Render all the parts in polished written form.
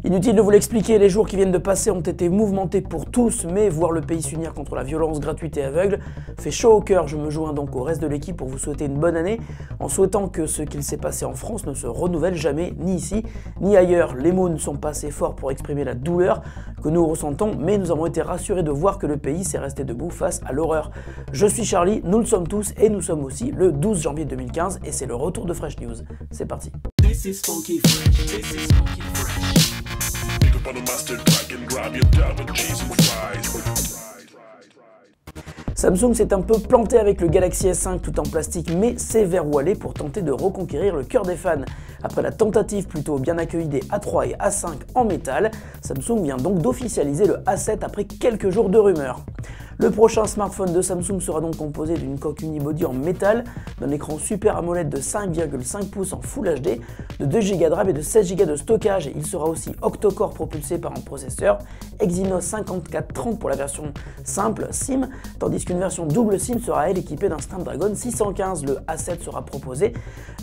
Inutile de vous l'expliquer, les jours qui viennent de passer ont été mouvementés pour tous, mais voir le pays s'unir contre la violence gratuite et aveugle fait chaud au cœur. Je me joins donc au reste de l'équipe pour vous souhaiter une bonne année, en souhaitant que ce qu'il s'est passé en France ne se renouvelle jamais, ni ici, ni ailleurs. Les mots ne sont pas assez forts pour exprimer la douleur que nous ressentons, mais nous avons été rassurés de voir que le pays s'est resté debout face à l'horreur. Je suis Charlie, nous le sommes tous, et nous sommes aussi le 12 janvier 2015, et c'est le retour de Fresh News. C'est parti. This is funky fresh. This is funky fresh. Pick up on the mustard pack and grab your dab of cheese and fries. Samsung s'est un peu planté avec le Galaxy S5 tout en plastique, mais c'est vers où aller pour tenter de reconquérir le cœur des fans. Après la tentative plutôt bien accueillie des A3 et A5 en métal, Samsung vient donc d'officialiser le A7 après quelques jours de rumeurs. Le prochain smartphone de Samsung sera donc composé d'une coque unibody en métal, d'un écran Super AMOLED de 5,5 pouces en Full HD, de 2 Go de RAM et de 16 Go de stockage. Il sera aussi octa-core propulsé par un processeur Exynos 5430 pour la version simple SIM, tandis qu'une version double SIM sera elle équipée d'un Snapdragon 615. Le A7 sera proposé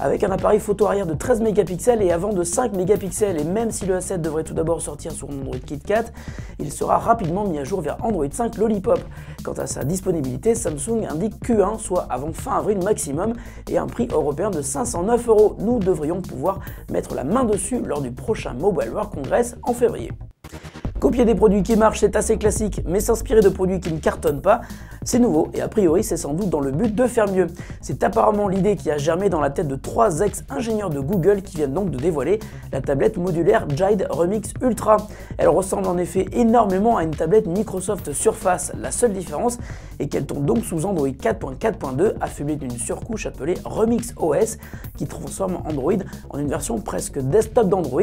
avec un appareil photo arrière de 13 mégapixels et avant de 5 mégapixels. Et même si le A7 devrait tout d'abord sortir sur Android KitKat, il sera rapidement mis à jour vers Android 5 Lollipop. Quant à sa disponibilité, Samsung indique Q1, soit avant fin avril maximum, et un prix européen de 509 €. Nous devrions pouvoir mettre la main dessus lors du prochain Mobile World Congress en février. Copier des produits qui marchent, c'est assez classique, mais s'inspirer de produits qui ne cartonnent pas, c'est nouveau et a priori c'est sans doute dans le but de faire mieux. C'est apparemment l'idée qui a germé dans la tête de 3 ex-ingénieurs de Google qui viennent donc de dévoiler la tablette modulaire Jade Remix Ultra. Elle ressemble en effet énormément à une tablette Microsoft Surface. La seule différence est qu'elle tourne donc sous Android 4.4.2, affublée d'une surcouche appelée Remix OS qui transforme Android en une version presque desktop d'Android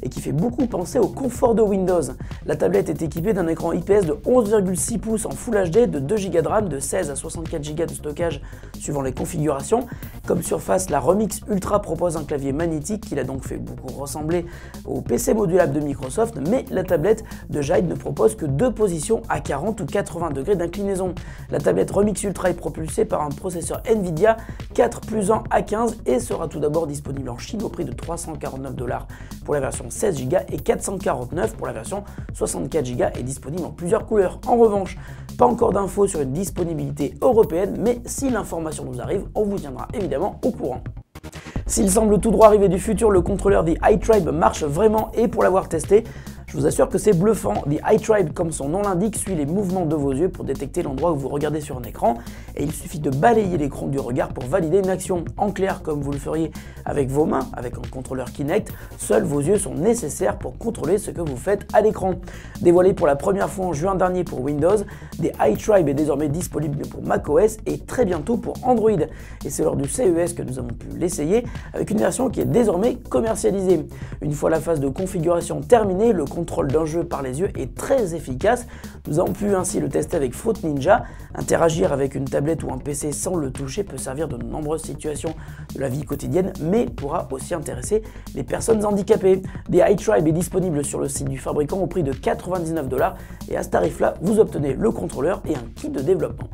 et qui fait beaucoup penser au confort de Windows. La tablette est équipée d'un écran IPS de 11,6 pouces en Full HD, de 2 Go de RAM, de 16 à 64 Go de stockage suivant les configurations. Comme Surface, la Remix Ultra propose un clavier magnétique qui l'a donc fait beaucoup ressembler au PC modulable de Microsoft, mais la tablette de Jade ne propose que 2 positions à 40 ou 80 degrés d'inclinaison. La tablette Remix Ultra est propulsée par un processeur Nvidia 4+1 A15 et sera tout d'abord disponible en Chine au prix de 349 $ pour la version 16 Go et 449 € pour la version 64 Go et disponible en plusieurs couleurs. En revanche, pas encore d'infos sur une disponibilité européenne, mais si l'information nous arrive, on vous tiendra évidemment au courant. S'il semble tout droit arriver du futur, le contrôleur The iTribe marche vraiment et pour l'avoir testé, je vous assure que c'est bluffant. The iTribe, comme son nom l'indique, suit les mouvements de vos yeux pour détecter l'endroit où vous regardez sur un écran et il suffit de balayer l'écran du regard pour valider une action. En clair, comme vous le feriez avec vos mains, avec un contrôleur Kinect, seuls vos yeux sont nécessaires pour contrôler ce que vous faites à l'écran. Dévoilé pour la première fois en juin dernier pour Windows, The iTribe est désormais disponible pour macOS et très bientôt pour Android. Et c'est lors du CES que nous avons pu l'essayer avec une version qui est désormais commercialisée. Une fois la phase de configuration terminée, le contrôle d'un jeu par les yeux est très efficace. Nous avons pu ainsi le tester avec Fruit Ninja. Interagir avec une tablette ou un PC sans le toucher peut servir de nombreuses situations de la vie quotidienne, mais pourra aussi intéresser les personnes handicapées. The iTribe est disponible sur le site du fabricant au prix de 99 $ et à ce tarif-là, vous obtenez le contrôleur et un kit de développement.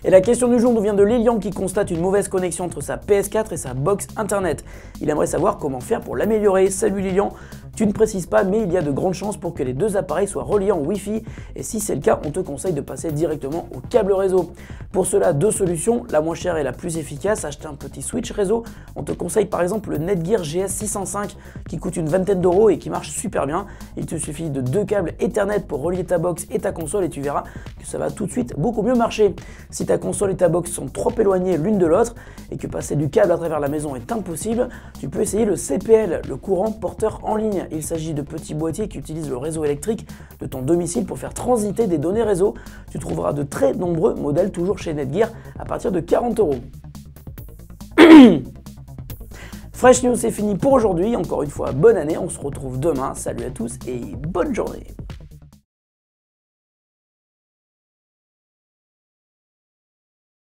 Et la question du jour nous vient de Lilian qui constate une mauvaise connexion entre sa PS4 et sa box internet. Il aimerait savoir comment faire pour l'améliorer. Salut Lilian, tu ne précises pas, mais il y a de grandes chances pour que les deux appareils soient reliés en Wi-Fi et si c'est le cas, on te conseille de passer directement au câble réseau. Pour cela, 2 solutions, la moins chère et la plus efficace, acheter un petit switch réseau. On te conseille par exemple le Netgear GS605 qui coûte une vingtaine d'euros et qui marche super bien. Il te suffit de 2 câbles Ethernet pour relier ta box et ta console et tu verras que ça va tout de suite beaucoup mieux marcher. Si ta console et ta box sont trop éloignées l'une de l'autre et que passer du câble à travers la maison est impossible, tu peux essayer le CPL, le courant porteur en ligne. Il s'agit de petits boîtiers qui utilisent le réseau électrique de ton domicile pour faire transiter des données réseau. Tu trouveras de très nombreux modèles toujours chez Netgear à partir de 40 €. Fresh News, c'est fini pour aujourd'hui. Encore une fois, bonne année. On se retrouve demain. Salut à tous et bonne journée.